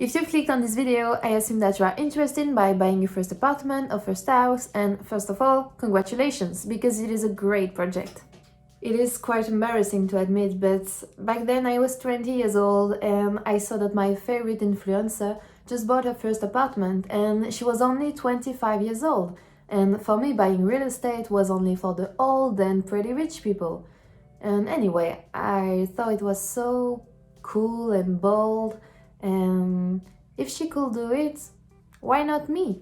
If you've clicked on this video, I assume that you are interested by buying your first apartment or first house, and first of all, congratulations, because it is a great project. It is quite embarrassing to admit, but back then I was 20 years old and I saw that my favorite influencer just bought her first apartment and she was only 25 years old. And for me, buying real estate was only for the old and pretty rich people. And anyway, I thought it was so cool and bold, and if she could do it, why not me?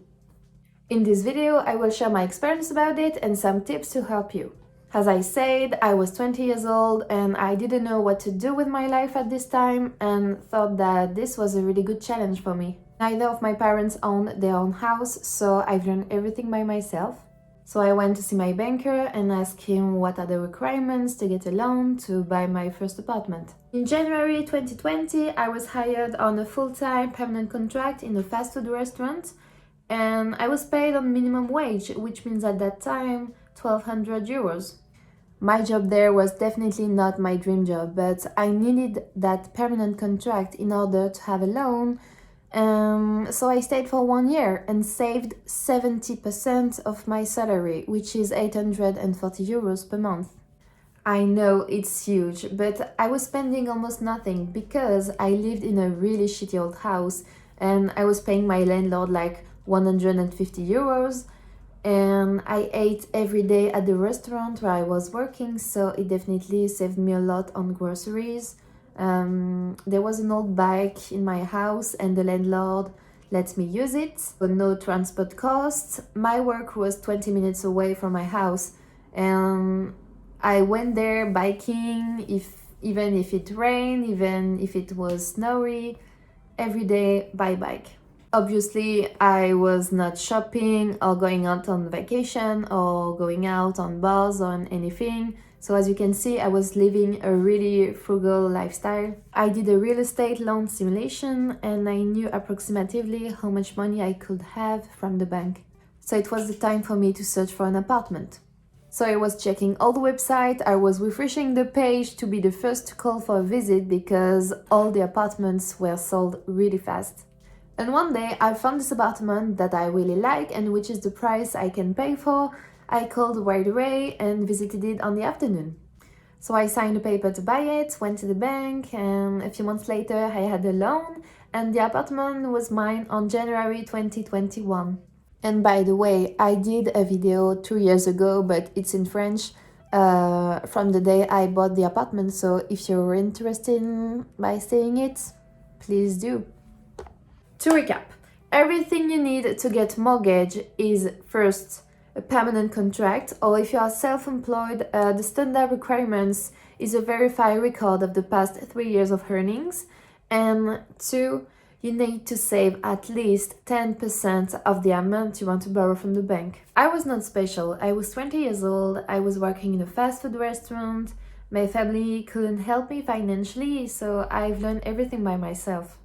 In this video, I will share my experience about it and some tips to help you. As I said, I was 20 years old and I didn't know what to do with my life at this time and thought that this was a really good challenge for me. Neither of my parents owned their own house, so I've learned everything by myself. So I went to see my banker and asked him what are the requirements to get a loan to buy my first apartment. In January 2020, I was hired on a full-time permanent contract in a fast food restaurant and I was paid on minimum wage, which means at that time 1,200 euros. My job there was definitely not my dream job, but I needed that permanent contract in order to have a loan. So I stayed for 1 year and saved 70% of my salary, which is 840 euros per month. I know it's huge, but I was spending almost nothing because I lived in a really shitty old house and I was paying my landlord like 150 euros. And I ate every day at the restaurant where I was working, so it definitely saved me a lot on groceries. There was an old bike in my house and the landlord let me use it, but no transport costs. My work was 20 minutes away from my house and I went there biking even if it rained, even if it was snowy, every day by bike. Obviously, I was not shopping or going out on vacation or going out on bars or on anything. So as you can see, I was living a really frugal lifestyle. I did a real estate loan simulation and I knew approximately how much money I could have from the bank. So it was the time for me to search for an apartment. So I was checking all the websites, I was refreshing the page to be the first to call for a visit because all the apartments were sold really fast. And one day I found this apartment that I really like and which is the price I can pay for. I called right away and visited it on the afternoon. So I signed a paper to buy it, went to the bank, and a few months later I had a loan and the apartment was mine on January 2021. And by the way, I did a video 2 years ago, but it's in French, from the day I bought the apartment, so if you're interested by seeing it, please do. To recap, everything you need to get mortgage is first a permanent contract, or if you are self-employed, the standard requirements is a verified record of the past 3 years of earnings, and 2, you need to save at least 10% of the amount you want to borrow from the bank. I was not special. I was 20 years old, I was working in a fast food restaurant, my family couldn't help me financially, so I've learned everything by myself.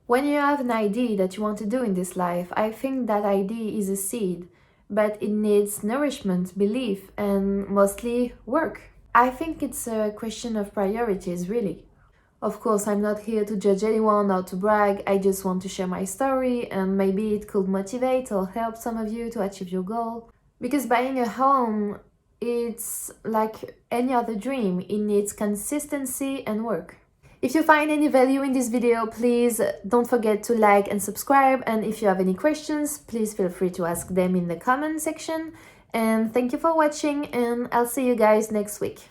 When you have an idea that you want to do in this life, I think that idea is a seed, but it needs nourishment, belief, and mostly work. I think it's a question of priorities, really. Of course, I'm not here to judge anyone or to brag, I just want to share my story and maybe it could motivate or help some of you to achieve your goal. Because buying a home, it's like any other dream, it needs consistency and work. If you find any value in this video, please don't forget to like and subscribe, and if you have any questions, please feel free to ask them in the comment section. And thank you for watching, and I'll see you guys next week.